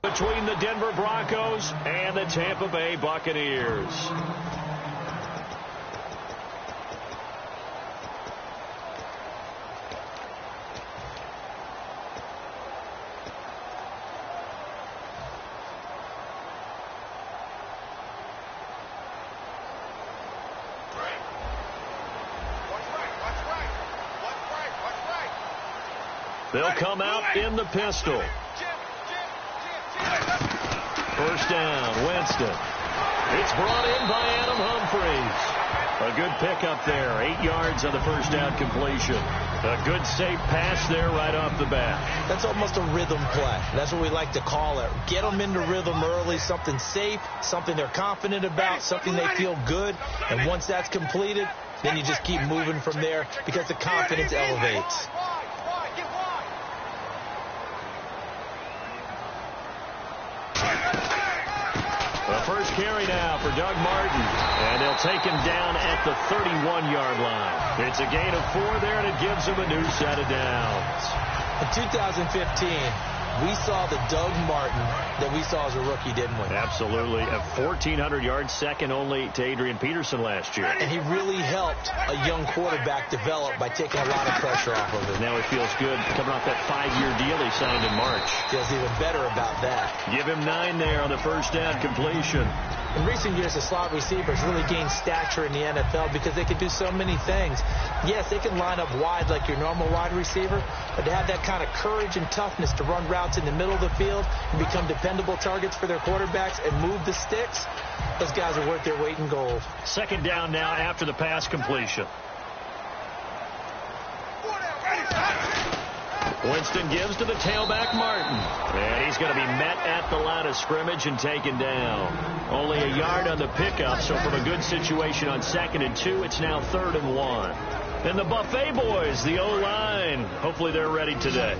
Between the Denver Broncos and the Tampa Bay Buccaneers. They'll come out in the pistol. First down, Winston. It's brought in by Adam Humphries. A good pickup there. 8 yards on the first down completion. A good safe pass there right off the bat. That's almost a rhythm play. That's what we like to call it. Get them into rhythm early, something safe, something they're confident about, something they feel good. And once that's completed, then you just keep moving from there because the confidence elevates. The first carry now for Doug Martin, and they'll take him down at the 31-yard line. It's a gain of 4 there, and it gives him a new set of downs. In 2015, we saw the Doug Martin that we saw as a rookie, didn't we? Absolutely. A 1,400 yards, second only to Adrian Peterson last year. And he really helped a young quarterback develop by taking a lot of pressure off of him. Now he feels good coming off that 5-year deal he signed in March. Feels even better about that. Give him 9 there on the first down completion. In recent years, the slot receivers really gained stature in the NFL because they can do so many things. Yes, they can line up wide like your normal wide receiver, but to have that kind of courage and toughness to run routes in the middle of the field and become dependable targets for their quarterbacks and move the sticks, those guys are worth their weight in gold. Second down now after the pass completion. Winston gives to the tailback, Martin. And he's going to be met at the line of scrimmage and taken down. Only a yard on the pickup, so from a good situation on 2nd and 2, it's now 3rd and 1. And the Buffet boys, the O-line, hopefully they're ready today.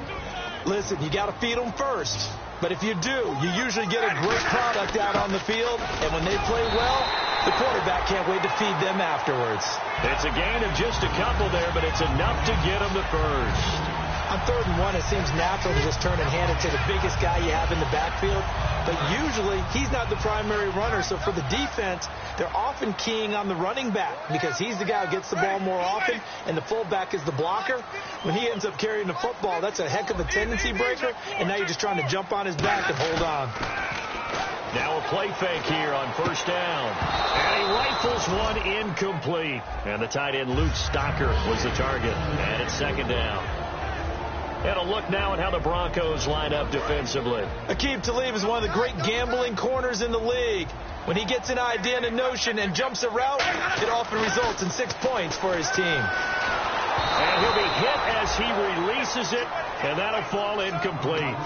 Listen, you got to feed them first. But if you do, you usually get a great product out on the field. And when they play well, the quarterback can't wait to feed them afterwards. It's a gain of just a couple there, but it's enough to get them the first. On 3rd and 1, it seems natural to just turn and hand it to the biggest guy you have in the backfield. But usually, he's not the primary runner. So for the defense, they're often keying on the running back because he's the guy who gets the ball more often, and the fullback is the blocker. When he ends up carrying the football, that's a heck of a tendency breaker, and now you're just trying to jump on his back and hold on. Now a play fake here on first down. And he rifles one incomplete. And the tight end, Luke Stocker, was the target. And it's 2nd down. And a look now at how the Broncos line up defensively. Aqib Talib is one of the great gambling corners in the league. When he gets an idea and a notion and jumps a route, it often results in 6 points for his team. And he'll be hit as he releases it, and that'll fall incomplete.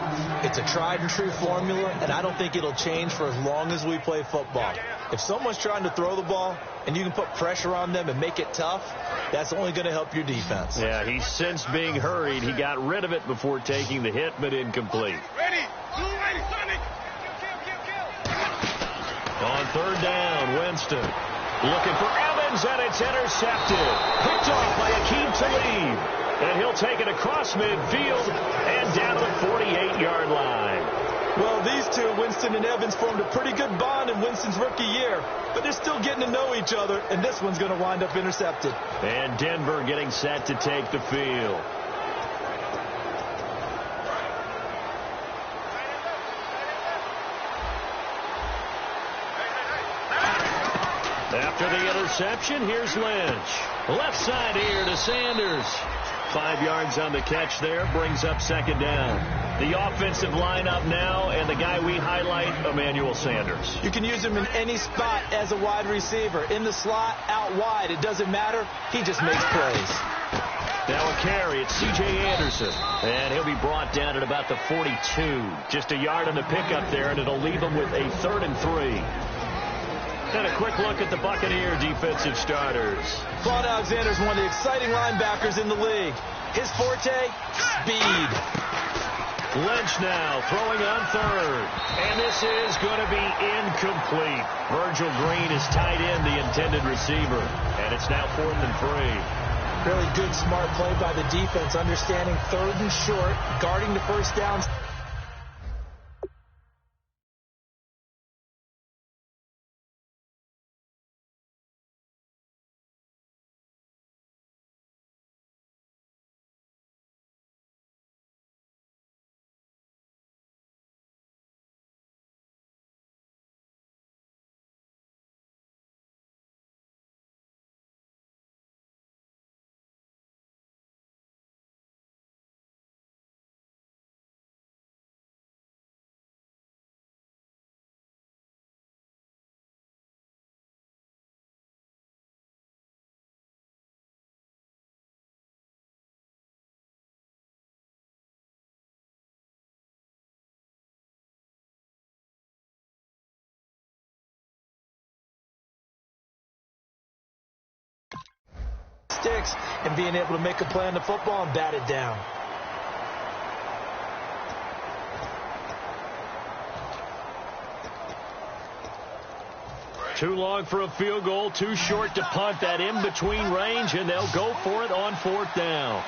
It's a tried-and-true formula, and I don't think it'll change for as long as we play football. If someone's trying to throw the ball and you can put pressure on them and make it tough, that's only going to help your defense. Yeah, he's since being hurried. He got rid of it before taking the hit, but incomplete. On 3rd down, Winston looking for Evans, and it's intercepted. Picked off by Aqib Talib. And he'll take it across midfield and down to the 48-yard line. Well, these two, Winston and Evans, formed a pretty good bond in Winston's rookie year. But they're still getting to know each other, and this one's going to wind up intercepted. And Denver getting set to take the field. After the interception, here's Lynch. Left side here to Sanders. 5 yards on the catch there, brings up 2nd down. The offensive lineup now, and the guy we highlight, Emmanuel Sanders. You can use him in any spot as a wide receiver. In the slot, out wide, it doesn't matter. He just makes plays. Now a carry, it's C.J. Anderson. And he'll be brought down at about the 42. Just a yard on the pickup there, and it'll leave him with a 3rd and 3. And a quick look at the Buccaneer defensive starters. Claude Alexander is one of the exciting linebackers in the league. His forte, speed. Lynch now throwing on 3rd. And this is going to be incomplete. Virgil Green is tied in, the intended receiver. And it's now 4th and 3. Really good, smart play by the defense, understanding 3rd and short, guarding the first downs. sticks and being able to make a play on the football and bat it down. Too long for a field goal, too short to punt. That in-between range, and they'll go for it on 4th down.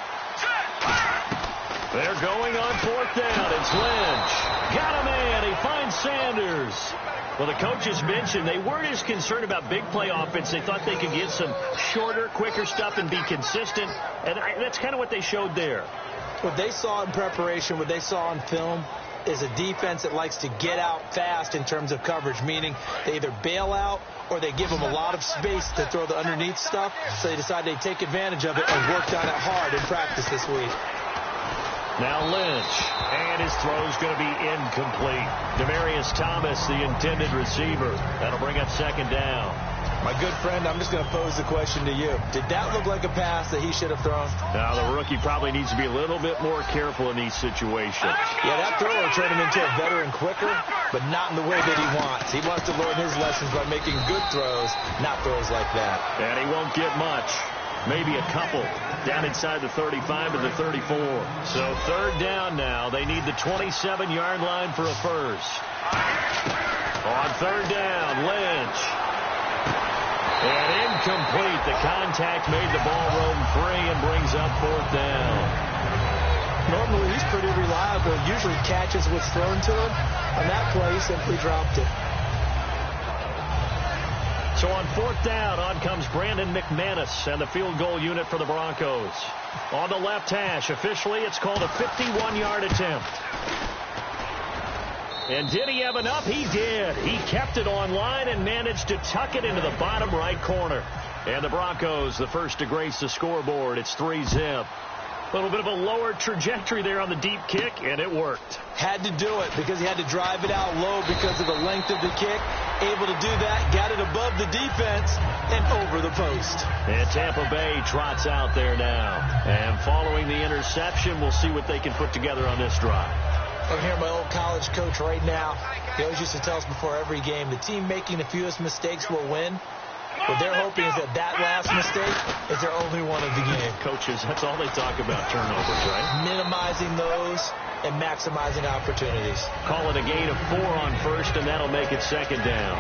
They're going on 4th down. It's Lynch. Got a man. He finds Sanders. Well, the coaches mentioned they weren't as concerned about big play offense. They thought they could get some shorter, quicker stuff and be consistent. And that's kind of what they showed there. What they saw in preparation, what they saw on film, is a defense that likes to get out fast in terms of coverage, meaning they either bail out or they give them a lot of space to throw the underneath stuff. So they decide they take advantage of it and worked on it hard in practice this week. Now Lynch, and his throw's going to be incomplete. Demaryius Thomas, the intended receiver. That'll bring up 2nd down. My good friend, I'm just going to pose the question to you. Did that look like a pass that he should have thrown? Now, the rookie probably needs to be a little bit more careful in these situations. Yeah, that throw will turn him into a veteran quicker, but not in the way that he wants. He wants to learn his lessons by making good throws, not throws like that. And he won't get much. Maybe a couple down inside the 35 to the 34. So 3rd down now. They need the 27-yard line for a first. On 3rd down, Lynch. And incomplete. The contact made the ball roam free and brings up 4th down. Normally he's pretty reliable. Usually catches what's thrown to him. On that play, he simply dropped it. So on 4th down, on comes Brandon McManus and the field goal unit for the Broncos. On the left hash, officially it's called a 51-yard attempt. And did he have enough? He did. He kept it on line and managed to tuck it into the bottom right corner. And the Broncos, the first to grace the scoreboard. It's 3-zip. A little bit of a lower trajectory there on the deep kick, and it worked. Had to do it because he had to drive it out low because of the length of the kick. Able to do that, got it above the defense and over the post. And Tampa Bay trots out there now. And following the interception, we'll see what they can put together on this drive. I'm here, my old college coach right now. He always used to tell us before every game, the team making the fewest mistakes will win. What they're hoping is that that last mistake is their only one of the game. Coaches, that's all they talk about, turnovers, right? Minimizing those and maximizing opportunities. Call it a gain of 4 on first, and that'll make it 2nd down.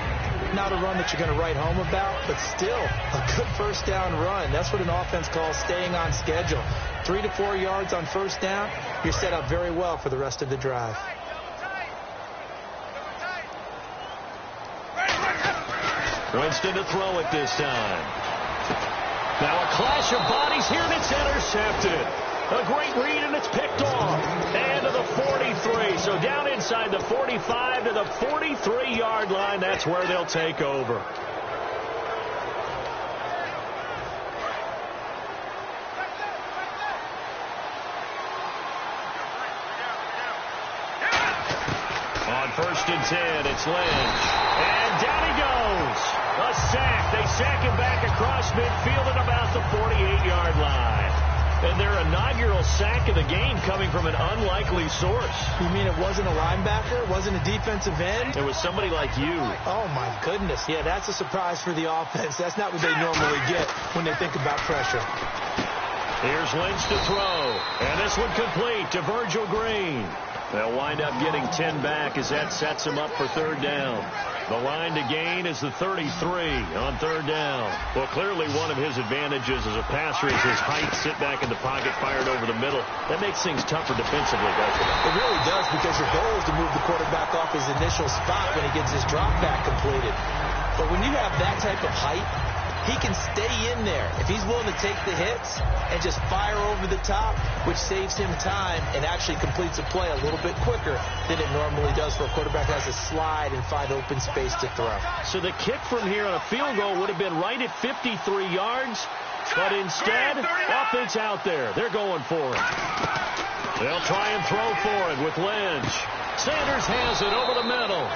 Not a run that you're going to write home about, but still a good 1st down run. That's what an offense calls staying on schedule. 3 to 4 yards on 1st down, you're set up very well for the rest of the drive. Winston to throw it this time. Now a clash of bodies here, and it's intercepted. A great read, and it's picked off. And to the 43. So down inside the 45 to the 43-yard line. That's where they'll take over. On 1st and 10, it's Lynch. And down he goes. A sack. They sack him back across midfield at about the 48-yard line. And their inaugural sack of the game coming from an unlikely source. You mean it wasn't a linebacker? It wasn't a defensive end? It was somebody like you. Oh, my goodness. Yeah, that's a surprise for the offense. That's not what they normally get when they think about pressure. Here's Lynch to throw. And this one complete to Virgil Green. They'll wind up getting 10 back as that sets them up for 3rd down. The line to gain is the 33 on 3rd down. Well, clearly one of his advantages as a passer is his height. Sit back in the pocket, fired over the middle. That makes things tougher defensively, doesn't it? It really does, because your goal is to move the quarterback off his initial spot when he gets his drop back completed. But when you have that type of height, he can stay in there if he's willing to take the hits and just fire over the top, which saves him time and actually completes a play a little bit quicker than it normally does for a quarterback who has to slide and find open space to throw. So the kick from here on a field goal would have been right at 53 yards, but instead, offense out there. They're going for it. They'll try and throw for it with Lynch. Sanders has it over the middle.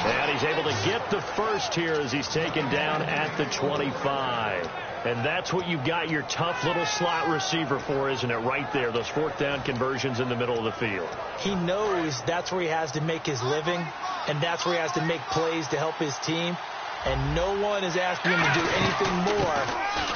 And he's able to get the first here as he's taken down at the 25. And that's what you've got your tough little slot receiver for, isn't it? Right there, those 4th down conversions in the middle of the field. He knows that's where he has to make his living, and that's where he has to make plays to help his team. And no one is asking him to do anything more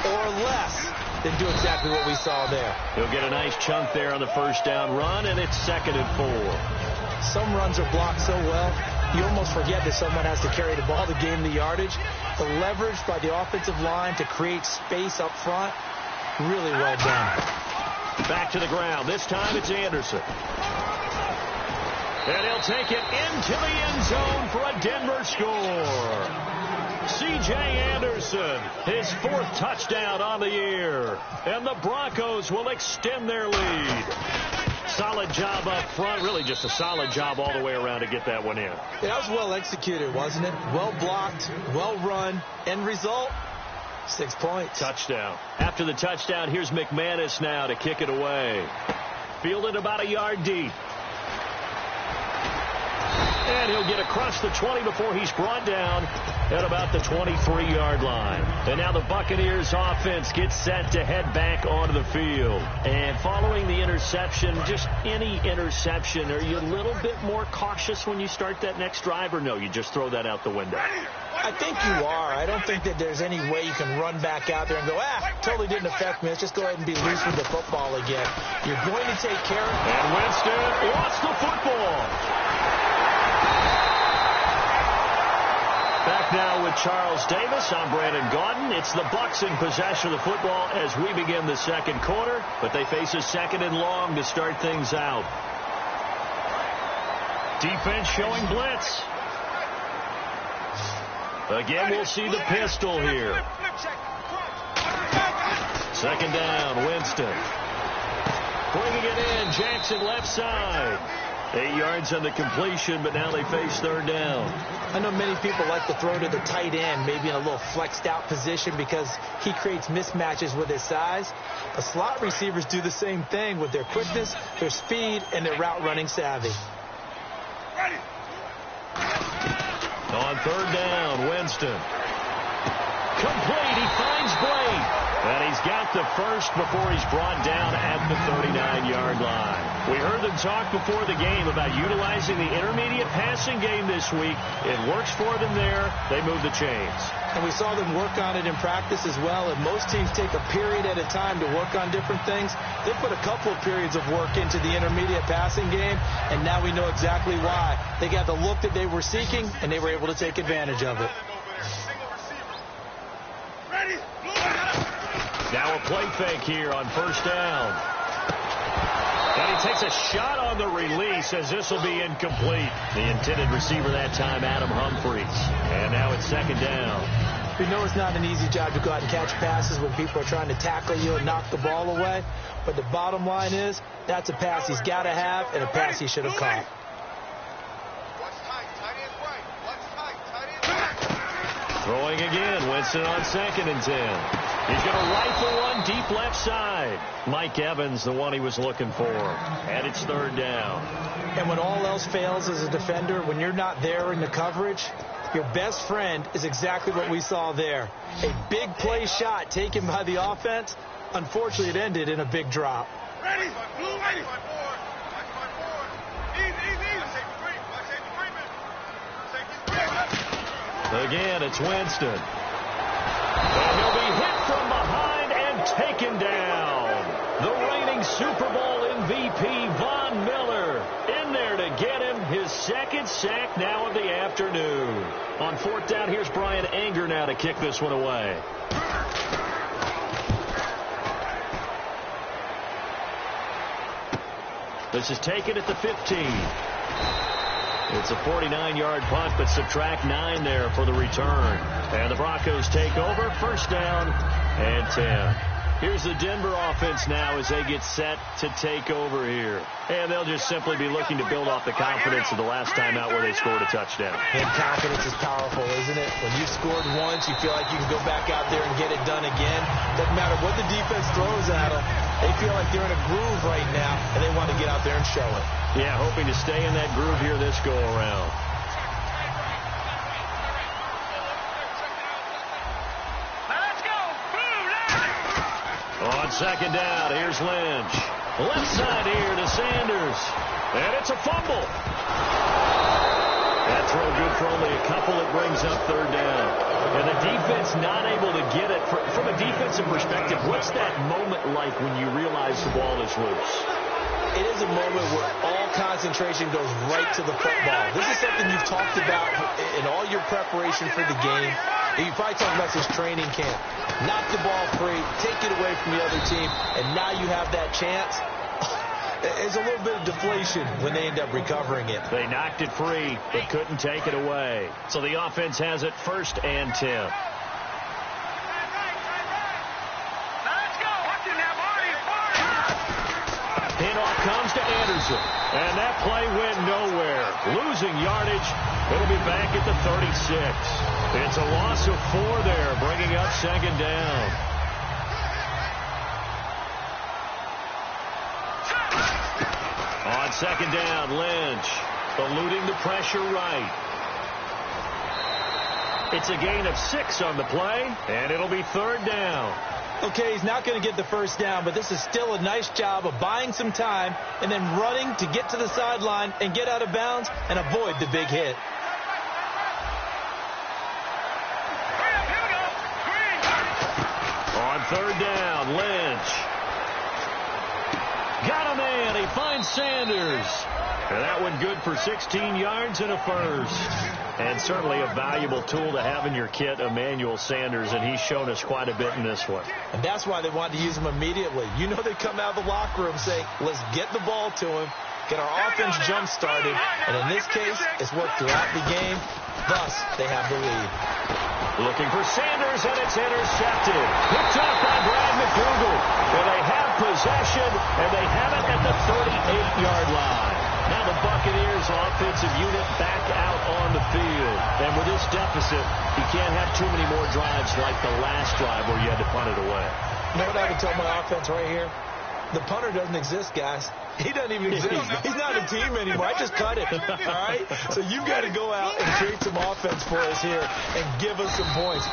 or less then do exactly what we saw there. He'll get a nice chunk there on the first down run, and it's 2nd and 4. Some runs are blocked so well, you almost forget that someone has to carry the ball to gain the yardage. The leverage by the offensive line to create space up front, really well done. Back to the ground. This time it's Anderson. And he'll take it into the end zone for a Denver score. C.J. Anderson, his 4th touchdown on the year. And the Broncos will extend their lead. Solid job up front. Really just a solid job all the way around to get that one in. Yeah, that was well executed, wasn't it? Well blocked, well run. End result, 6 points. Touchdown. After the touchdown, here's McManus now to kick it away. Fielded about a yard deep. And he'll get across the 20 before he's brought down at about the 23-yard line. And now the Buccaneers offense gets set to head back onto the field. And following the interception, just any interception, are you a little bit more cautious when you start that next drive, or no, you just throw that out the window? I think you are. I don't think that there's any way you can run back out there and go, totally didn't affect me. Let's just go ahead and be loose with the football again. You're going to take care of it. And Winston lost the football. Back now with Charles Davis. I'm Brandon Gaudin. It's the Bucs in possession of the football as we begin the second quarter, but they face a 2nd and long to start things out. Defense showing blitz. Again, we'll see the pistol here. 2nd down, Winston. Bringing it in, Jackson left side. 8 yards on the completion, but now they face 3rd down. I know many people like to throw to the tight end, maybe in a little flexed out position because he creates mismatches with his size. The slot receivers do the same thing with their quickness, their speed, and their route running savvy. On 3rd down, Winston. Complete, he finds Blake. And he's got the first before he's brought down at the 39-yard line. We heard them talk before the game about utilizing the intermediate passing game this week. It works for them there. They move the chains. And we saw them work on it in practice as well. And most teams take a period at a time to work on different things. They put a couple of periods of work into the intermediate passing game, and now we know exactly why. They got the look that they were seeking, and they were able to take advantage of it. Now a play fake here on 1st down. And he takes a shot on the release as this will be incomplete. The intended receiver that time, Adam Humphries. And now it's 2nd down. We know it's not an easy job to go out and catch passes when people are trying to tackle you and knock the ball away. But the bottom line is, that's a pass he's got to have and a pass he should have caught. Throwing again, Winston on 2nd and 10. He's going to rifle one deep left side. Mike Evans, the one he was looking for. And it's 3rd down. And when all else fails as a defender, when you're not there in the coverage, your best friend is exactly what we saw there. A big play shot taken by the offense. Unfortunately, it ended in a big drop. Ready? Again, it's Winston. And he'll be hit from behind and taken down. The reigning Super Bowl MVP, Von Miller, in there to get him his 2nd sack now of the afternoon. On 4th down, here's Brian Anger now to kick this one away. This is taken at the 15. It's a 49-yard punt, but subtract 9 there for the return. And the Broncos take over, 1st down and 10. Here's the Denver offense now as they get set to take over here. And they'll just simply be looking to build off the confidence of the last time out where they scored a touchdown. And confidence is powerful, isn't it? When you scored once, you feel like you can go back out there and get it done again. Doesn't matter what the defense throws at them. They feel like they're in a groove right now, and they want to get out there and show it. Yeah, hoping to stay in that groove here this go-around. On 2nd down, here's Lynch. Left side here to Sanders. And it's a fumble. That throw good for only a couple. It brings up 3rd down. And the defense not able to get it. From a defensive perspective, what's that moment like when you realize the ball is loose? It is a moment where all concentration goes right to the football. This is something you've talked about in all your preparation for the game. You probably talked about this training camp. Knock the ball free, take it away from the other team, and now you have that chance. There's a little bit of deflation when they end up recovering it. They knocked it free, but couldn't take it away. So the offense has it 1st and 10. Handoff comes to Anderson, and that play went nowhere. Losing yardage. It'll be back at the 36. It's a loss of 4 there, bringing up 2nd down. On 2nd down, Lynch eluding the pressure right. It's a gain of 6 on the play, and it'll be 3rd down. Okay, he's not going to get the 1st down, but this is still a nice job of buying some time and then running to get to the sideline and get out of bounds and avoid the big hit. On 3rd down, Lynch. Got a man. He finds Sanders. And that one good for 16 yards and a 1st. And certainly a valuable tool to have in your kit, Emmanuel Sanders, and he's shown us quite a bit in this one. And that's why they wanted to use him immediately. You know they come out of the locker room saying, let's get the ball to him, get our offense jump-started, and in this case, it's worked throughout the game. Thus, they have the lead. Looking for Sanders, and it's intercepted. Picked off by Brad McDougal. And they have possession, and they have it at the 38-yard line. Now the Buccaneers offensive unit back out on the field. And with this deficit, you can't have too many more drives like the last drive where you had to punt it away. You know what I would tell my offense right here? The punter doesn't exist, guys. He doesn't even exist. He's not a team anymore. I just cut it. All right? So you've got to go out and create some offense for us here and give us some points.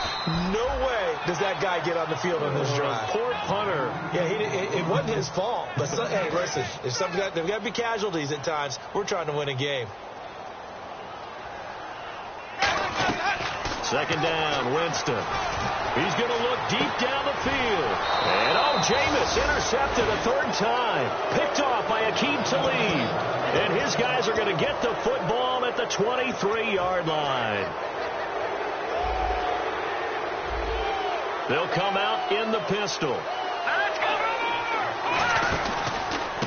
No way does that guy get on the field on this drive. Poor punter. Yeah, it wasn't his fault. But, hey, listen, there's got to be casualties at times. We're trying to win a game. 2nd down, Winston. He's going to look deep down the field. And, Jameis intercepted a 3rd time. Picked off by Akeem Talib. And his guys are going to get the football at the 23-yard line. They'll come out in the pistol.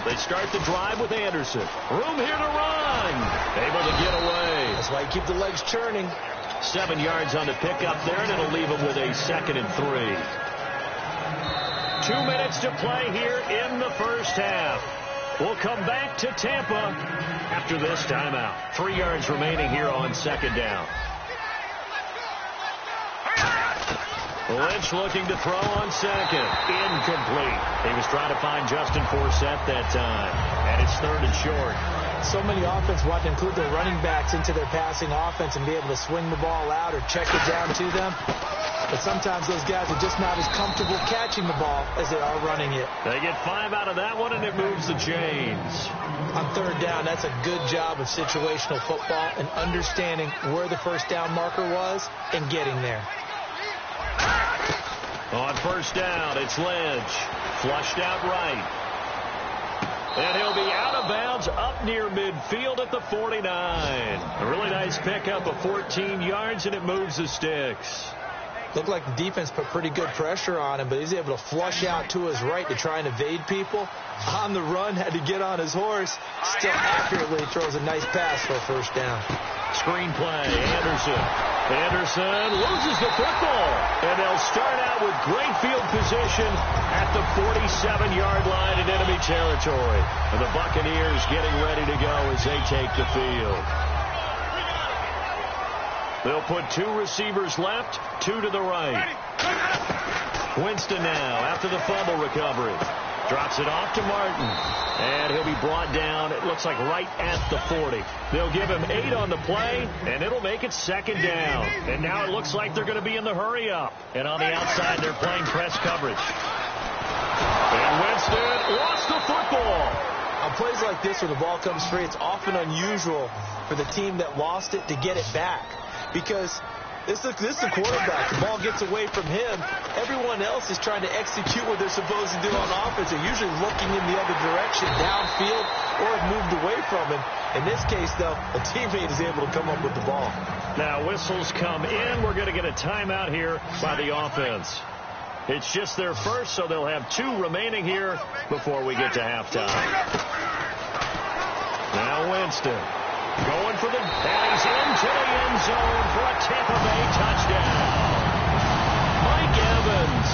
They start the drive with Anderson. Room here to run. Able to get away. That's why you keep the legs churning. 7 yards on the pickup there, and it'll leave them with a 2nd and 3. 2 minutes to play here in the 1st half. We'll come back to Tampa after this timeout. 3 yards remaining here on 2nd down. Lynch looking to throw on 2nd. Incomplete. He was trying to find Justin Forsett that time. And it's 3rd and short. So many offense want to include their running backs into their passing offense and be able to swing the ball out or check it down to them. But sometimes those guys are just not as comfortable catching the ball as they are running it. They get 5 out of that one, and it moves the chains. On 3rd down, that's a good job of situational football and understanding where the 1st down marker was and getting there. On 1st down, it's Lynch. Flushed out right. And he'll be out of bounds up near midfield at the 49. A really nice pickup of 14 yards, and it moves the sticks. Looked like the defense put pretty good pressure on him, but he's able to flush out to his right to try and evade people. On the run, had to get on his horse. Still accurately throws a nice pass for a 1st down. Screen play, Anderson. Anderson loses the football. And they'll start out with great field position at the 47-yard line in enemy territory. And the Buccaneers getting ready to go as they take the field. They'll put 2 receivers left, 2 to the right. Winston now after the fumble recovery. Drops it off to Martin. And he'll be brought down, it looks like right at the 40. They'll give him 8 on the play, and it'll make it 2nd down. And now it looks like they're going to be in the hurry-up. And on the outside, they're playing press coverage. And Winston lost the football. On plays like this where the ball comes free, it's often unusual for the team that lost it to get it back. Because This is the quarterback. The ball gets away from him. Everyone else is trying to execute what they're supposed to do on offense. They're usually looking in the other direction, downfield, or have moved away from him. In this case, though, a teammate is able to come up with the ball. Now whistles come in. We're going to get a timeout here by the offense. It's just their first, so they'll have 2 remaining here before we get to halftime. Now Winston going for and he's into the end zone for a Tampa Bay touchdown. Mike Evans,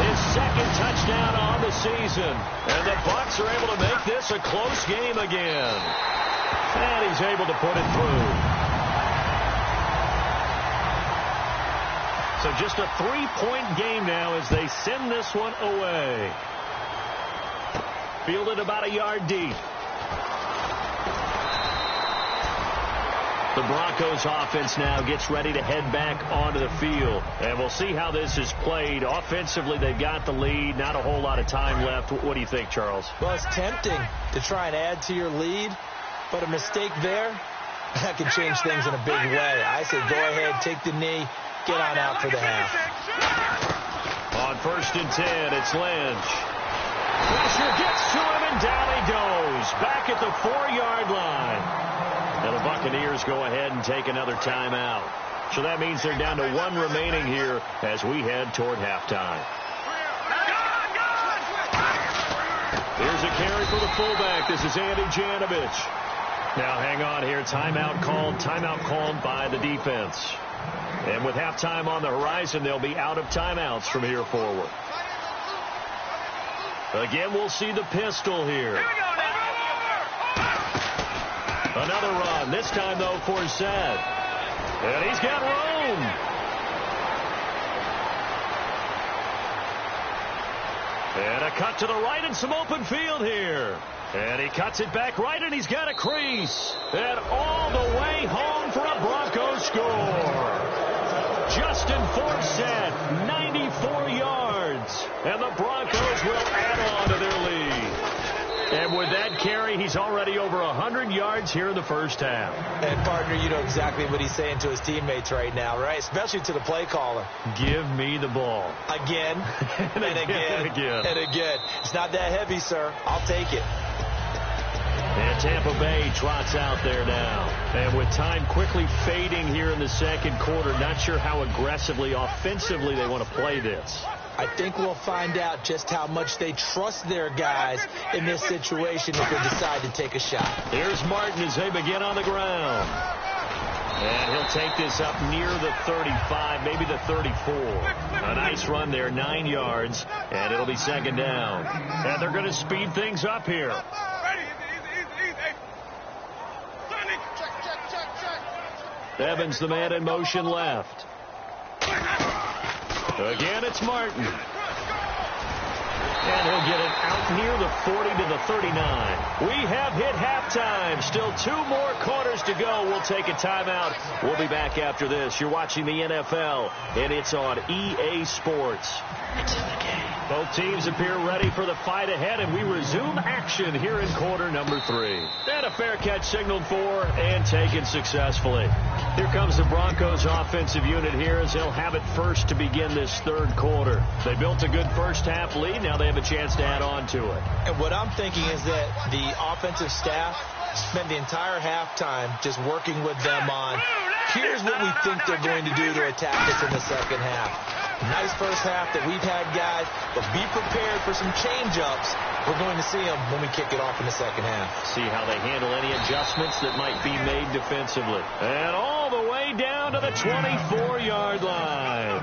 his second touchdown on the season. And the Bucs are able to make this a close game again. And he's able to put it through. So just a 3-point game now as they send this one away. Fielded about a yard deep. The Broncos offense now gets ready to head back onto the field. And we'll see how this is played. Offensively, they've got the lead. Not a whole lot of time left. What do you think, Charles? Well, it's tempting to try and add to your lead. But a mistake there, that can change things in a big way. I say go ahead, take the knee, get on out for the half. On 1st and 10, it's Lynch. Pressure gets to him, and down he goes. Back at the 4-yard line. And the Buccaneers go ahead and take another timeout. So that means they're down to 1 remaining here as we head toward halftime. Here's a carry for the fullback. This is Andy Janovich. Now hang on here. Timeout called by the defense. And with halftime on the horizon, they'll be out of timeouts from here forward. Again, we'll see the pistol here. Another run, this time, though, for Zed. And he's got room. And a cut to the right and some open field here. And he cuts it back right, and he's got a crease. And all the way home for a Broncos score. Justin Forsett, 94 yards. And the Broncos will add on to their lead. And with that carry, he's already over 100 yards here in the first half. And, partner, you know exactly what he's saying to his teammates right now, right? Especially to the play caller. Give me the ball. Again, and again. It's not that heavy, sir. I'll take it. And Tampa Bay trots out there now. And with time quickly fading here in the second quarter, not sure how aggressively, offensively they want to play this. I think we'll find out just how much they trust their guys in this situation if they decide to take a shot. Here's Martin as they begin on the ground. And he'll take this up near the 35, maybe the 34. A nice run there, 9 yards, and it'll be second down. And they're going to speed things up here. Evans, the man in motion left. Again, it's Martin. And he'll get it out near the 40 to the 39. We have hit halftime. Still 2 more quarters to go. We'll take a timeout. We'll be back after this. You're watching the NFL, and it's on EA Sports. It's in the game. Both teams appear ready for the fight ahead, and we resume action here in quarter number 3. And a fair catch signaled for and taken successfully. Here comes the Broncos offensive unit here as they'll have it first to begin this third quarter. They built a good first half lead. Now they have a chance to add on to it. And what I'm thinking is that the offensive staff spent the entire halftime just working with them on, here's what we think they're going to do to attack us in the second half. Nice first half that we've had, guys, but be prepared for some change-ups. We're going to see them when we kick it off in the second half. See how they handle any adjustments that might be made defensively. And all the way down to the 24-yard line.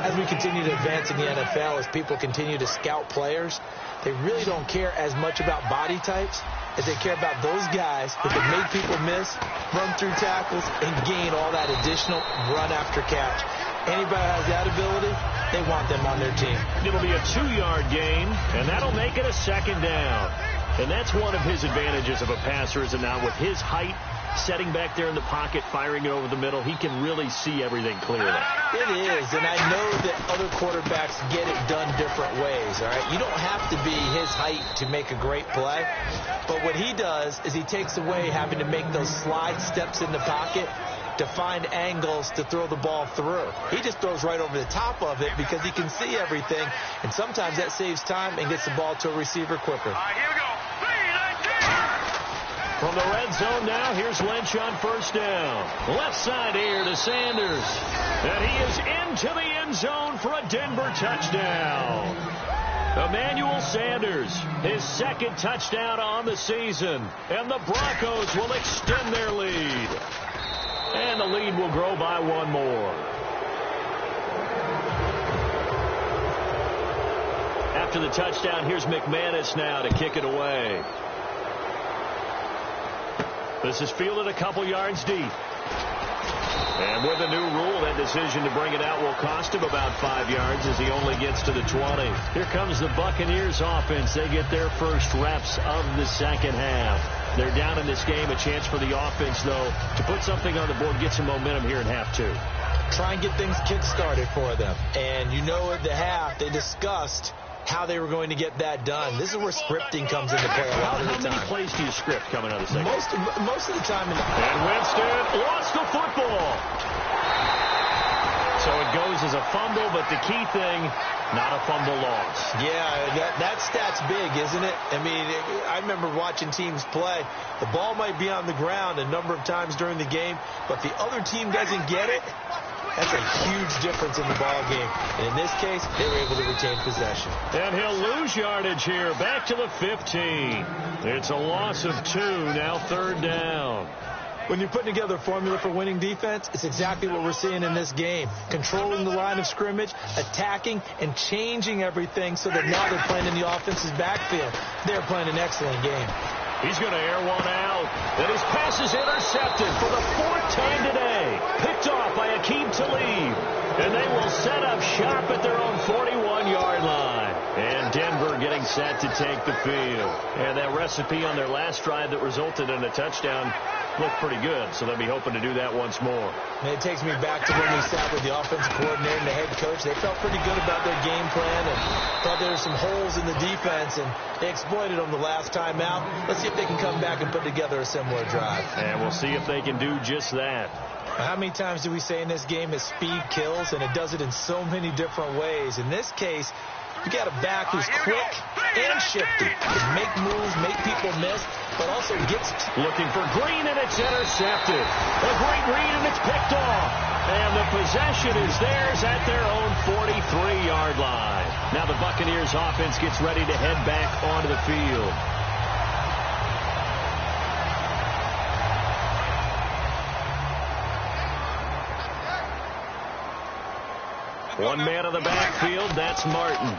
As we continue to advance in the NFL, as people continue to scout players, they really don't care as much about body types as they care about those guys who can make people miss, run through tackles, and gain all that additional run after catch. Anybody has that ability, they want them on their team. It'll be a 2-yard gain, and that'll make it a second down. And that's one of his advantages of a passer, is it not? With his height, setting back there in the pocket, firing it over the middle, he can really see everything clearly. It is, and I know that other quarterbacks get it done different ways, all right? You don't have to be his height to make a great play, but what he does is he takes away having to make those slide steps in the pocket to find angles to throw the ball through. He just throws right over the top of it because he can see everything, and sometimes that saves time and gets the ball to a receiver quicker. All right, here we go. From the red zone now, here's Lynch on first down. Left side here to Sanders. And he is into the end zone for a Denver touchdown. Emmanuel Sanders, his second touchdown on the season. And the Broncos will extend their lead. And the lead will grow by one more. After the touchdown, here's McManus now to kick it away. This is fielded a couple yards deep. And with a new rule, that decision to bring it out will cost him about 5 yards as he only gets to the 20. Here comes the Buccaneers offense. They get their first reps of the second half. They're down in this game. A chance for the offense, though, to put something on the board, get some momentum here in half two. Try and get things kick-started for them. And you know at the half, they discussed how they were going to get that done. This is where scripting comes into play a lot of the time. How many plays do you script coming out of the second? Most of the time. And Winston lost the football. So it goes as a fumble, but the key thing, not a fumble loss. Yeah, that stat's big, isn't it? I mean, I remember watching teams play. The ball might be on the ground a number of times during the game, but the other team doesn't get it. That's a huge difference in the ball game. And in this case, they were able to retain possession. And he'll lose yardage here, back to the 15. It's a loss of 2, now third down. When you're putting together a formula for winning defense, it's exactly what we're seeing in this game. Controlling the line of scrimmage, attacking, and changing everything so that now they're playing in the offense's backfield. They're playing an excellent game. He's going to air one out. And his pass is intercepted for the 4th time today. Picked off by Aqib Talib. And they will set up shop at their own 41-yard line. And Denver getting set to take the field. And that recipe on their last drive that resulted in a touchdown looked pretty good, so they'll be hoping to do that once more. And it takes me back to when we sat with the offensive coordinator and the head coach. They felt pretty good about their game plan and thought there were some holes in the defense, and they exploited them the last time out. Let's see if they can come back and put together a similar drive. And we'll see if they can do just that. How many times do we say in this game that speed kills, and it does it in so many different ways? In this case, you got a back who's quick and shifty. Can make moves, make people miss, but also gets... Looking for Green, and it's intercepted. A great read, and it's picked off. And the possession is theirs at their own 43-yard line. Now the Buccaneers offense gets ready to head back onto the field. One man on the backfield, that's Martin.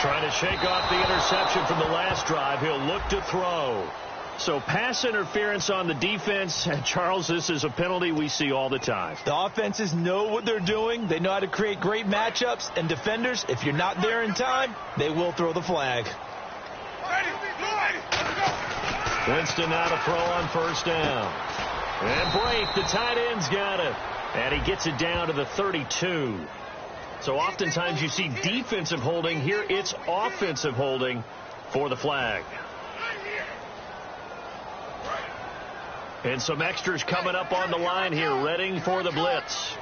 Trying to shake off the interception from the last drive. He'll look to throw. So pass interference on the defense. And Charles, this is a penalty we see all the time. The offenses know what they're doing. They know how to create great matchups. And defenders, if you're not there in time, they will throw the flag. Winston now to throw on first down. And Brake, the tight end's got it. And he gets it down to the 32. So oftentimes you see defensive holding. Here it's offensive holding for the flag. And some extras coming up on the line here, ready for the blitz.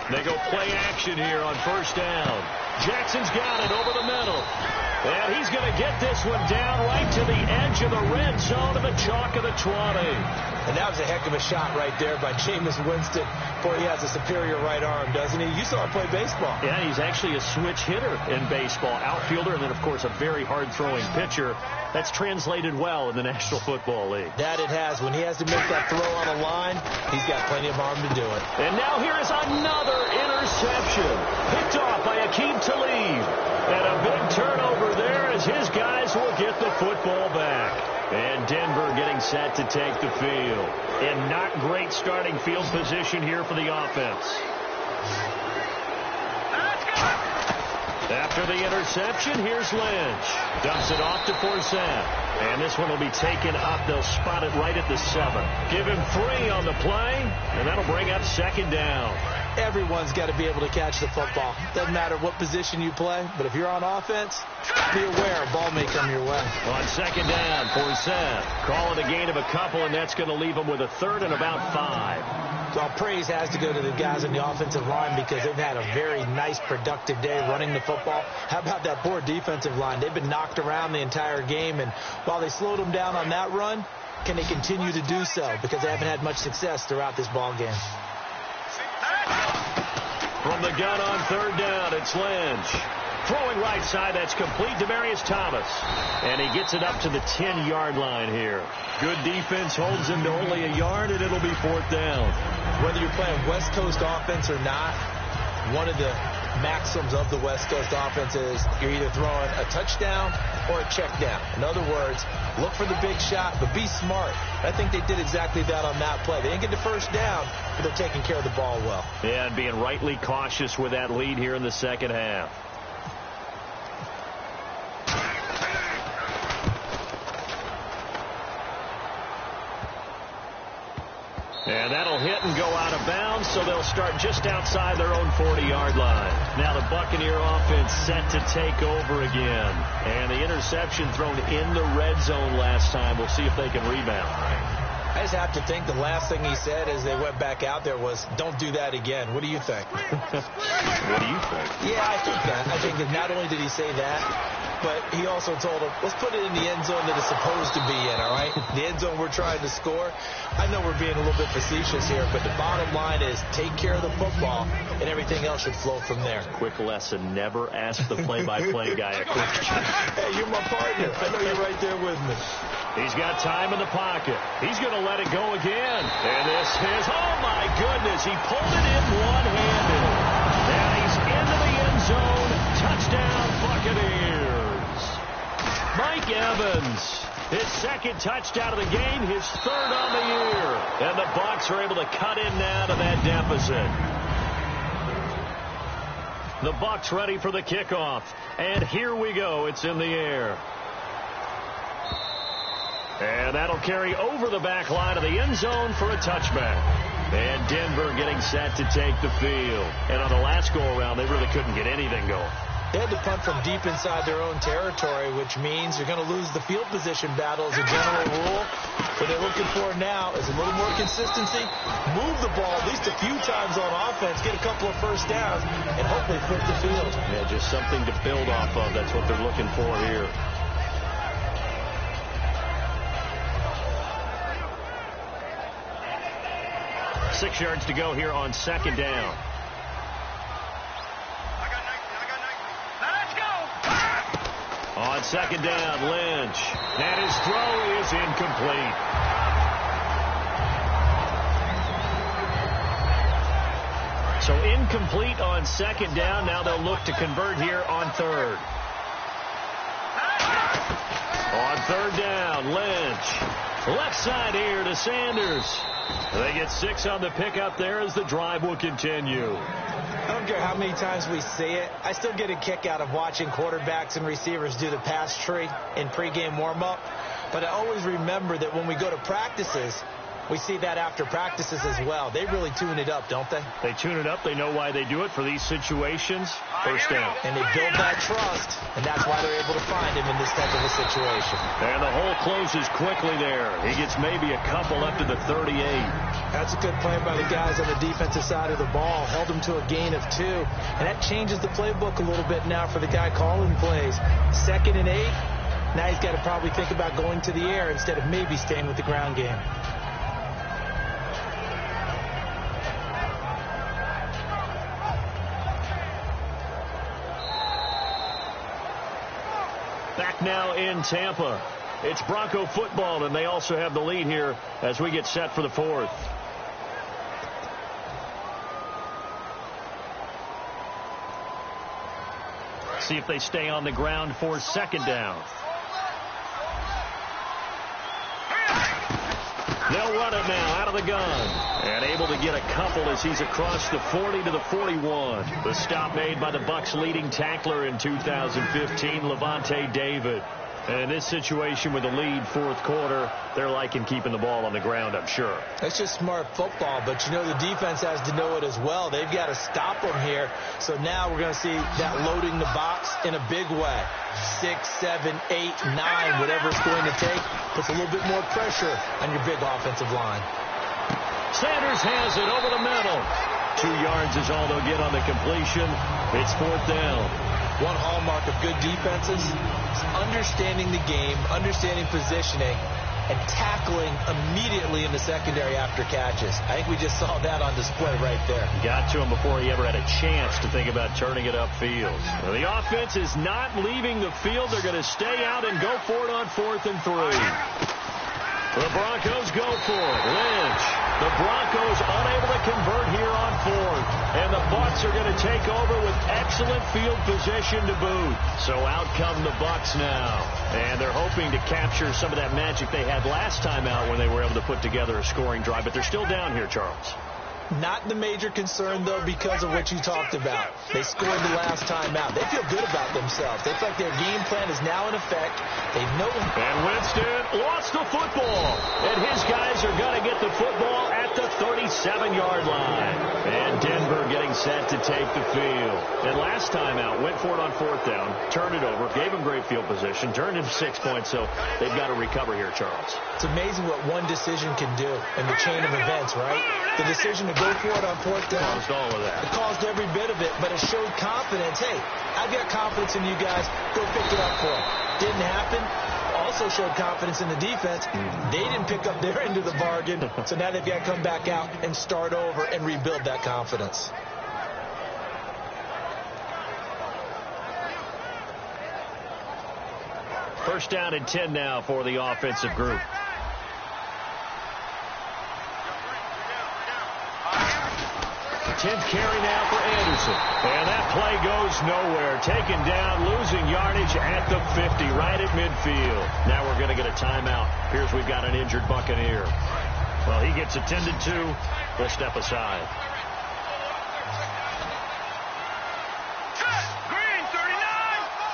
They go play action here on first down. Jackson's got it over the middle. And he's going to get this one down right to the edge of the red zone of the chalk of the 20. And that was a heck of a shot right there by Jameis Winston. Boy, he has a superior right arm, doesn't he? You saw him play baseball. Yeah, he's actually a switch hitter in baseball. Outfielder, and then, of course, a very hard-throwing pitcher. That's translated well in the National Football League. That it has. When he has to make that throw on a line, he's got plenty of arm to do it. And now here is another interception. Picked off by Aqib Talib. And a big turnover there as his guys will get the football back. And Denver getting set to take the field. And not great starting field position here for the offense. After the interception, here's Lynch. Dumps it off to Forsett. And this one will be taken up. They'll spot it right at the 7. Give him 3 on the play, and that'll bring up second down. Everyone's got to be able to catch the football. Doesn't matter what position you play, but if you're on offense, be aware a ball may come your way. On second down for Seth. Call it a gain of a couple, and that's going to leave them with a third and about 5. Well, praise has to go to the guys on the offensive line because they've had a very nice, productive day running the football. How about that poor defensive line? They've been knocked around the entire game, and while they slowed them down on that run, can they continue to do so? Because they haven't had much success throughout this ball game. From the gun on third down, it's Lynch. Throwing right side, that's complete to Demarius Thomas. And he gets it up to the 10-yard line here. Good defense holds him to only a yard, and it'll be fourth down. Whether you're playing West Coast offense or not, one of the maxims of the West Coast offense is you're either throwing a touchdown or a check down. In other words, look for the big shot, but be smart. I think they did exactly that on that play. They didn't get the first down, but they're taking care of the ball well. Yeah, and being rightly cautious with that lead here in the second half. And that'll hit and go out of bounds, so they'll start just outside their own 40-yard line. Now the Buccaneer offense set to take over again. And the interception thrown in the red zone last time. We'll see if they can rebound. I just have to think the last thing he said as they went back out there was, don't do that again. What do you think? What do you think? Yeah, I think that. I think that not only did he say that, but he also told him, let's put it in the end zone that it's supposed to be in, all right? The end zone we're trying to score. I know we're being a little bit facetious here, but the bottom line is take care of the football, and everything else should flow from there. Quick lesson, never ask the play-by-play guy a question. Hey, you're my partner. I know you're right there with me. He's got time in the pocket. He's going to let it go again. And this is, oh, my goodness, he pulled it in one-handed. And he's into the end zone. Touchdown, Buccaneers. Mike Evans, his second touchdown of the game, his third on the year. And the Bucs are able to cut in now to that deficit. The Bucs ready for the kickoff. And here we go. It's in the air. And that'll carry over the back line of the end zone for a touchback. And Denver getting set to take the field. And on the last go-around, they really couldn't get anything going. They had to punt from deep inside their own territory, which means you're going to lose the field position battle as a general rule. What they're looking for now is a little more consistency. Move the ball at least a few times on offense, get a couple of first downs, and hopefully flip the field. Yeah, just something to build off of. That's what they're looking for here. Six yards to go here on second down. On second down, Lynch. And his throw is incomplete. So incomplete on second down. Now they'll look to convert here on third. On third down, Lynch. Left side here to Sanders. They get 6 on the pickup there as the drive will continue. I don't care how many times we see it. I still get a kick out of watching quarterbacks and receivers do the pass tree in pregame warm-up. But I always remember that when we go to practices, we see that after practices as well. They really tune it up, don't they? They tune it up. They know why they do it for these situations. First down. And they build that trust, and that's why they're able to find him in this type of a situation. And the hole closes quickly there. He gets maybe a couple up to the 38. That's a good play by the guys on the defensive side of the ball. Held him to a gain of 2. And that changes the playbook a little bit now for the guy calling plays. 2nd and 8. Now he's got to probably think about going to the air instead of maybe staying with the ground game. Back now in Tampa. It's Bronco football, and they also have the lead here as we get set for the fourth. See if they stay on the ground for second down. They'll run it now out of the gun. And able to get a couple as he's across the 40 to the 41. The stop made by the Bucs' leading tackler in 2015, Levante David. And this situation with the lead fourth quarter, they're liking keeping the ball on the ground, I'm sure. That's just smart football, but you know the defense has to know it as well. They've got to stop them here. So now we're going to see that loading the box in a big way. 6, 7, 8, 9, whatever it's going to take, puts a little bit more pressure on your big offensive line. Sanders has it over the middle. 2 yards is all they'll get on the completion. It's fourth down. One hallmark of good defenses is understanding the game, understanding positioning, and tackling immediately in the secondary after catches. I think we just saw that on display right there. Got to him before he ever had a chance to think about turning it upfield. Well, the offense is not leaving the field. They're going to stay out and go for it on 4th and 3. The Broncos go for it. Lynch. The Broncos unable to convert here on 4th. And the Bucs are going to take over with excellent field position to boot. So out come the Bucs now. And they're hoping to capture some of that magic they had last time out when they were able to put together a scoring drive. But they're still down here, Charles. Not the major concern, though, because of what you talked about. They scored the last time out. They feel good about themselves. They feel like their game plan is now in effect. They know. And Winston lost the football. And his guys are going to get the football at the 37-yard line. And Denver getting set to take the field. And last time out, went for it on 4th down, turned it over, gave them great field position, turned him 6 points. So they've got to recover here, Charles. It's amazing what one decision can do in the chain of events, right? The decision to go for it on 4th down. Caused all of that. It caused every bit of it, but it showed confidence. Hey, I've got confidence in you guys. Go pick it up for it. Didn't happen. Also showed confidence in the defense. They didn't pick up their end of the bargain, so now they've got to come back out and start over and rebuild that confidence. First down and 10 now for the offensive group. Tenth carry now for Anderson. And that play goes nowhere. Taken down, losing yardage at the 50, right at midfield. Now we're going to get a timeout. Here's we've got an injured Buccaneer. Well, he gets attended to. We'll step aside. Green 39!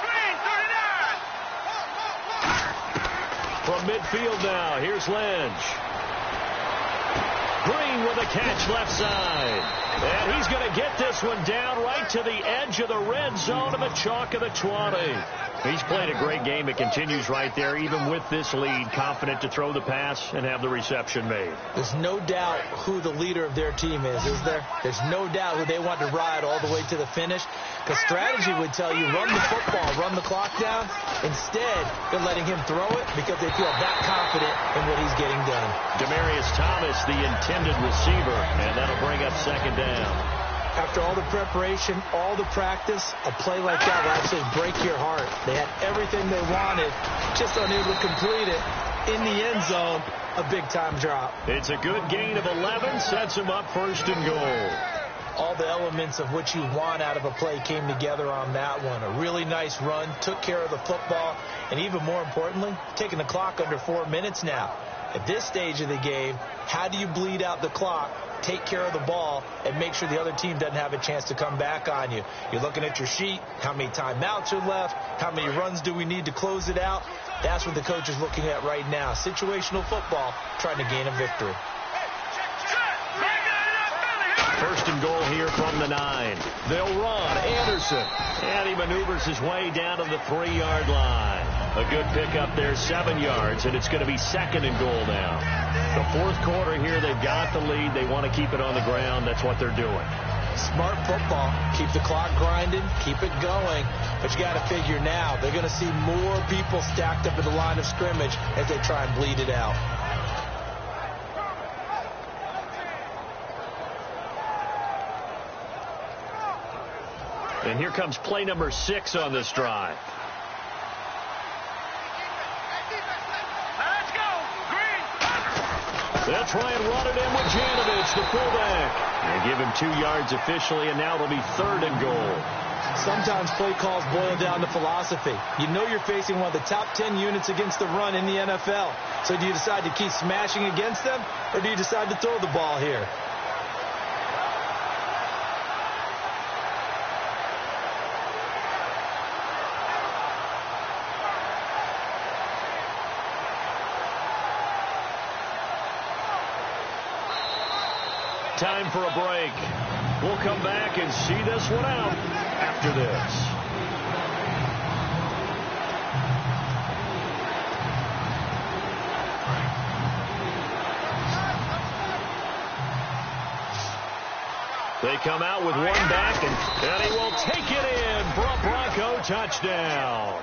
Green 39! From midfield now, here's Lynch. Green with a catch left side. And he's going to get this one down right to the edge of the red zone of the chalk of the 20. He's played a great game. It continues right there, even with this lead, confident to throw the pass and have the reception made. There's no doubt who the leader of their team is there? There's no doubt who they want to ride all the way to the finish. Because strategy would tell you, run the football, run the clock down. Instead, they're letting him throw it because they feel that confident in what he's getting done. Demaryius Thomas, the intended receiver, and that'll bring up second down. After all the preparation, all the practice, a play like that will actually break your heart. They had everything they wanted, just unable to complete it. In the end zone, a big-time drop. It's a good gain of 11, sets him up first and goal. All the elements of what you want out of a play came together on that one. A really nice run, took care of the football, and even more importantly, taking the clock under 4 minutes now. At this stage of the game, how do you bleed out the clock, take care of the ball, and make sure the other team doesn't have a chance to come back on you? You're looking at your sheet, how many timeouts are left, how many runs do we need to close it out? That's what the coach is looking at right now. Situational football, trying to gain a victory. First and goal here from the 9. They'll run. Anderson. And he maneuvers his way down to the 3-yard line. A good pickup there, 7 yards, and it's going to be second and goal now. The fourth quarter here, they've got the lead. They want to keep it on the ground. That's what they're doing. Smart football. Keep the clock grinding. Keep it going. But you got to figure now, they're going to see more people stacked up at the line of scrimmage as they try and bleed it out. And here comes play number 6 on this drive. Let's go! Green! They'll try and run it in with Janovich, the fullback. They give him 2 yards officially, and now it'll be third and goal. Sometimes play calls boil down to philosophy. You know you're facing one of the top 10 units against the run in the NFL. So do you decide to keep smashing against them, or do you decide to throw the ball here? time for a break. We'll come back and see this one out after this. They come out with one back, and he will take it in for a Bronco touchdown.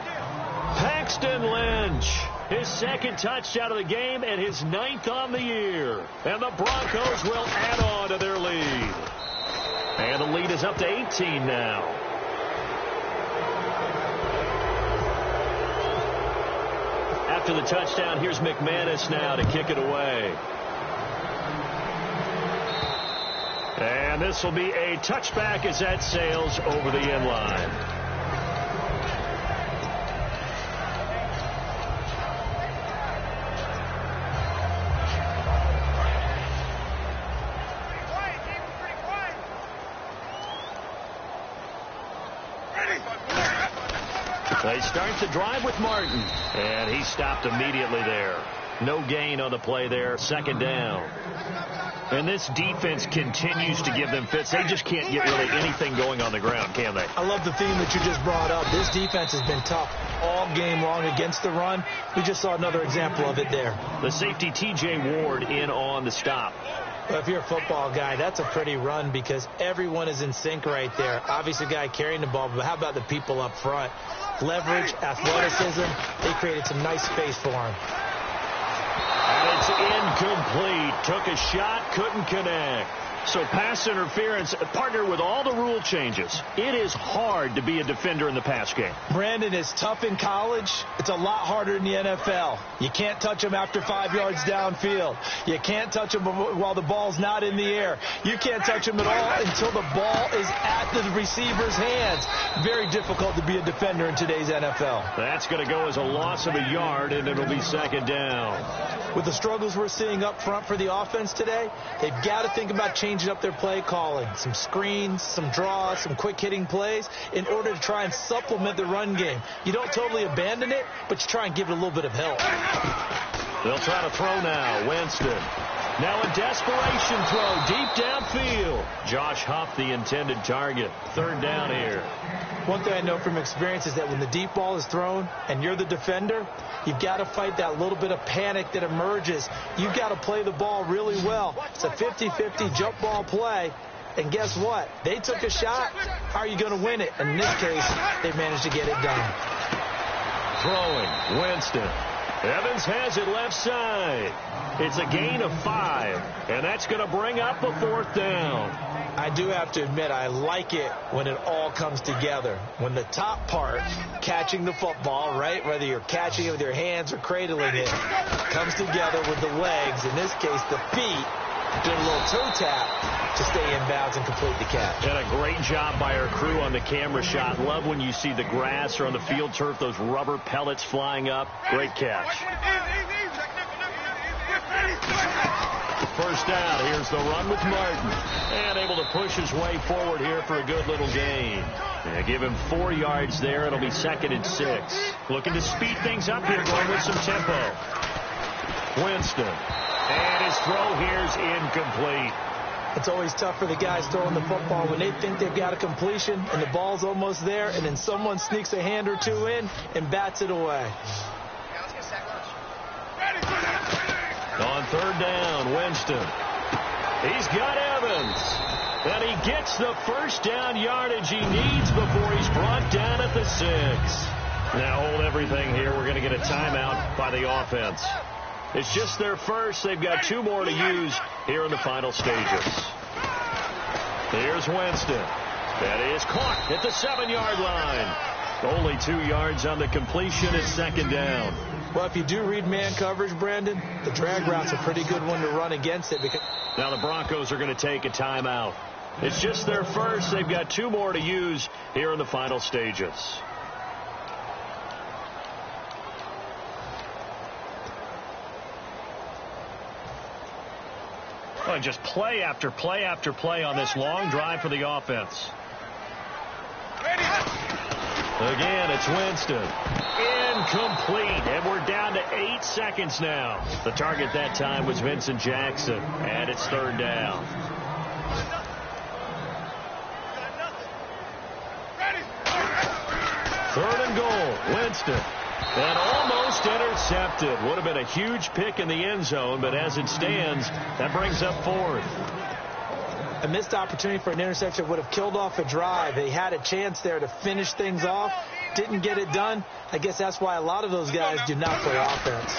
Paxton Lynch, his second touchdown of the game and his 9th on the year. And the Broncos will add on to their lead. And the lead is up to 18 now. After the touchdown, here's McManus now to kick it away. And this will be a touchback as that sails over the end line. They start the drive with Martin, and he stopped immediately there. No gain on the play there, second down. And this defense continues to give them fits. They just can't get really anything going on the ground, can they? I love the theme that you just brought up. This defense has been tough all game long against the run. We just saw another example of it there. The safety, T.J. Ward, in on the stop. Well, if you're a football guy, that's a pretty run because everyone is in sync right there. Obviously, the guy carrying the ball, but how about the people up front? Leverage, athleticism, they created some nice space for him. And it's incomplete. Took a shot, couldn't connect. So pass interference, partnered with all the rule changes. It is hard to be a defender in the pass game. Brandon, is tough in college. It's a lot harder in the NFL. You can't touch him after 5 yards downfield. You can't touch him while the ball's not in the air. You can't touch him at all until the ball is at the receiver's hands. Very difficult to be a defender in today's NFL. That's going to go as a loss of a yard, and it'll be second down. With the struggles we're seeing up front for the offense today, they've got to think about changing up their play calling. Some screens, some draws, some quick-hitting plays in order to try and supplement the run game. You don't totally abandon it, but you try and give it a little bit of help. They'll try to throw now. Winston. Now a desperation throw deep downfield. Josh Huff, the intended target. Third down here. One thing I know from experience is that when the deep ball is thrown and you're the defender, you've got to fight that little bit of panic that emerges. You've got to play the ball really well. It's a 50-50 jump ball play. And guess what? They took a shot. How are you going to win it? And in this case, they managed to get it done. Throwing. Winston. Evans has it left side. It's a gain of 5, and that's going to bring up a fourth down. I do have to admit, I like it when it all comes together. When the top part, catching the football, right, whether you're catching it with your hands or cradling it, comes together with the legs, in this case the feet, doing a little toe tap to stay in bounds and complete the catch. And a great job by our crew on the camera shot. Love when you see the grass or on the field turf, those rubber pellets flying up. Great catch. First down. Here's the run with Martin. And able to push his way forward here for a good little gain. Give him 4 yards there. It'll be 2nd and 6. Looking to speed things up here, going with some tempo. Winston. And his throw here's incomplete. It's always tough for the guys throwing the football when they think they've got a completion and the ball's almost there, and then someone sneaks a hand or two in and bats it away. On third down, Winston. He's got Evans. And he gets the first down yardage he needs before he's brought down at the 6. Now hold everything here. We're going to get a timeout by the offense. It's just their first. They've got 2 more to use here in the final stages. Here's Winston. That is caught at the 7-yard line. Only 2 yards on the completion. It's second down. Well, if you do read man coverage, Brandon, the drag route's a pretty good one to run against it. Because now the Broncos are going to take a timeout. It's just their first. They've got 2 more to use here in the final stages. Well, just play after play after play on this long drive for the offense. Again, it's Winston. Incomplete. And we're down to 8 seconds now. The target that time was Vincent Jackson. And it's third down. Third and goal. Winston. And almost intercepted. Would have been a huge pick in the end zone, but as it stands, that brings up fourth. A missed opportunity for an interception would have killed off a drive. They had a chance there to finish things off. Didn't get it done. I guess that's why a lot of those guys do not play offense.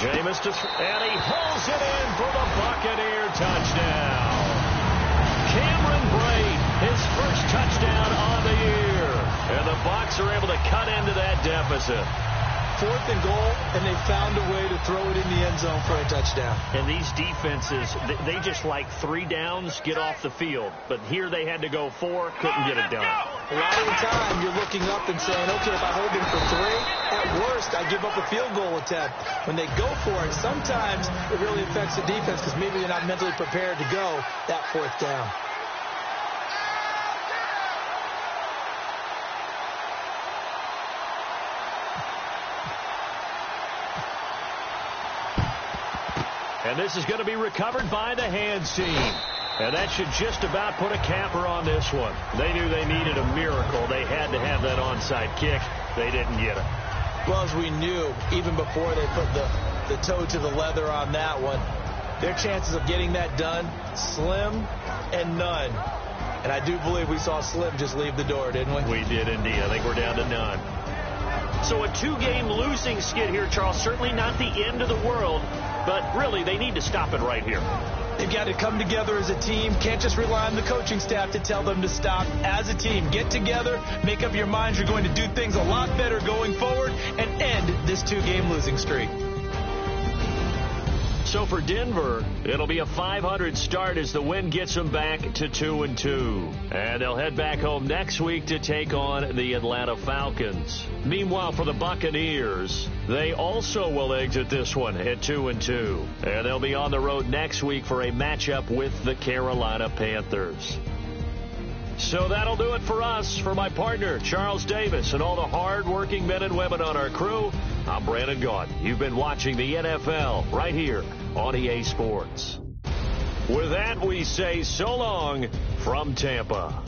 Jameis and he hauls it in for the Buccaneer touchdown. Cameron Brate, his first touchdown on the year. And the Bucs are able to cut into that deficit. Fourth and goal, and they found a way to throw it in the end zone for a touchdown. And these defenses, they just like 3 downs, get off the field. But here they had to go 4, couldn't get it done. A lot of the time, you're looking up and saying, okay, if I hold them for 3, at worst, I give up a field goal attempt. When they go for it, sometimes it really affects the defense because maybe they're not mentally prepared to go that 4th down. And this is going to be recovered by the hands team. And that should just about put a capper on this one. They knew they needed a miracle. They had to have that onside kick. They didn't get it. Well, as we knew, even before they put the toe to the leather on that one, their chances of getting that done, slim and none. And I do believe we saw Slim just leave the door, didn't we? We did indeed. I think we're down to none. So a 2-game losing skid here, Charles. Certainly not the end of the world, but really they need to stop it right here. They've got to come together as a team. Can't just rely on the coaching staff to tell them to stop. As a team, get together, make up your minds you're going to do things a lot better going forward, and end this 2-game losing streak. So for Denver, it'll be a 500 start as the win gets them back to 2-2. And they'll head back home next week to take on the Atlanta Falcons. Meanwhile, for the Buccaneers, they also will exit this one at 2-2. And they'll be on the road next week for a matchup with the Carolina Panthers. So that'll do it for us. For my partner, Charles Davis, and all the hard-working men and women on our crew, I'm Brandon Gaudin. You've been watching the NFL right here on EA Sports. With that, we say so long from Tampa.